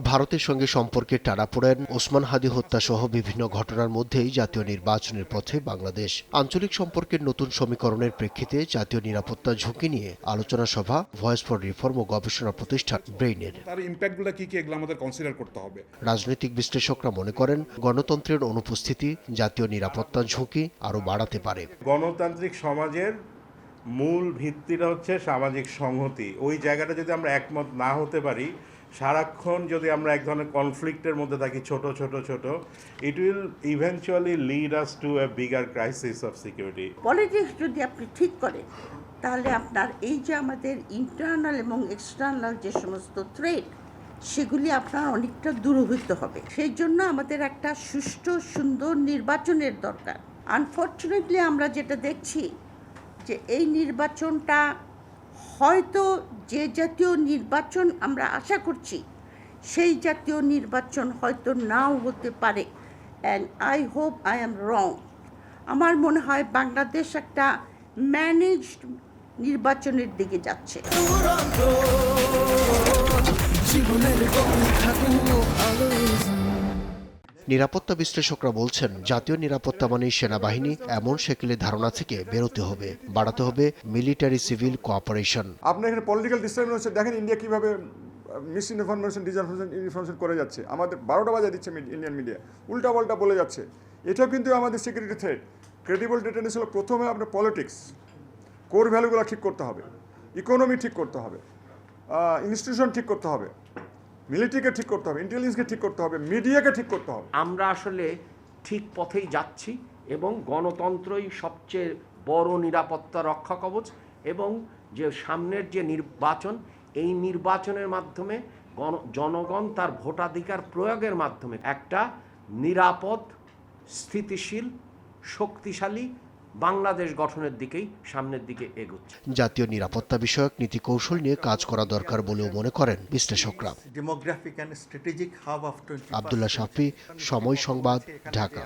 ভারতের সঙ্গে সম্পর্কে টানাপোড়েন, ওসমান হাদি হত্যা সহ বিভিন্ন ঘটনার মধ্যেই জাতীয় নির্বাচনের পথে বাংলাদেশ। আঞ্চলিক সম্পর্কের নতুন সমীকরণের প্রেক্ষিতে জাতীয় নিরাপত্তা ঝুঁকি নিয়ে আলোচনা সভা ভয়েস ফর রিফর্ম ও গবেষণা প্রতিষ্ঠান ব্রেইনের। তার ইম্প্যাক্টগুলো কি এগুলো আমাদের কনসিডার করতে হবে। রাজনৈতিক বিশ্লেষকরা মনে করেন গণতন্ত্রের অনুপস্থিতি জাতীয় নিরাপত্তা ঝুঁকি আরও বাড়াতে পারে। গণতান্ত্রিক সমাজের মূল ভিত্তিটা হচ্ছে সামাজিক সংহতি। ওই জায়গাটা যদি আমরা একমত না হতে পারি, সারাক্ষণ যদি আমরা এক ধরনের কনফ্লিক্টের মধ্যে থাকি, ছোট it will eventually lead us to A bigger crisis of security. Politics যদি আপনি ঠিক করেন, তাহলে আপনার এই যে আমাদের ইন্টারনাল এবং এক্সটার্নাল যে সমস্ত থ্রেট, সেগুলি আপনার অনেকটা দূরীভূত হবে। সেই জন্য আমাদের একটা সুষ্ঠু সুন্দর নির্বাচনের দরকার। আনফর্চুনেটলি আমরা যেটা দেখছি যে এই নির্বাচনটা হয়তো যে জাতীয় নির্বাচন আমরা আশা করছি সেই জাতীয় নির্বাচন হয়তো নাও হতে পারে। And I hope I am wrong. আমার মনে হয় বাংলাদেশ একটা ম্যানেজড নির্বাচনের দিকে যাচ্ছে। নিরাপত্তা বিশ্লেষকরা বলছেন জাতীয় নিরাপত্তা মানেই সেনাবাহিনী এমন সেকেলে ধারণা থেকে বেরোতে হবে, বাড়াতে হবে মিলিটারি সিভিল কোঅপারেশন। আপনার এখানে পলিটিক্যাল ডিস্টারবেন্স হচ্ছে, দেখেন ইন্ডিয়া কিভাবে মিস ইনফরমেশন ডিসইনফরমেশন করে যাচ্ছে, আমাদের 12টা বাজায় দিচ্ছে ইন্ডিয়ান মিডিয়া, উল্টা পাল্টা বলে যাচ্ছে। এটাও কিন্তু আমাদের সিকিউরিটি থ্রেট। ক্রেডিবল ডিটেনস হলো প্রথমে আপনার পলিটিক্স, কোর ভ্যালুগুলো ঠিক করতে হবে, ইকোনমি ঠিক করতে হবে, ইনস্টিটিউশন ঠিক করতে হবে, মিলিটারিকে ঠিক করতে হবে, ইন্টেলিজেন্সকে ঠিক করতে হবে, মিডিয়াকে ঠিক করতে হবে। আমরা আসলে ঠিক পথেই যাচ্ছি এবং গণতন্ত্রই সবচেয়ে বড় নিরাপত্তা রক্ষা কবচ, এবং যে সামনের যে নির্বাচন, এই নির্বাচনের মাধ্যমে জনগণ তার ভোটাধিকার প্রয়োগের মাধ্যমে একটা নিরাপদ, স্থিতিশীল, শক্তিশালী বাংলাদেশ গঠনের দিকেই সামনের দিকে এগোচ্ছে। জাতীয় নিরাপত্তা বিষয়ক নীতি কৌশল নিয়ে কাজ করা দরকার বলেও মনে করেন বিশ্লেষকরা। Demographic and strategic hub of Abdullah Shafi, Somoy Sangbad, Dhaka.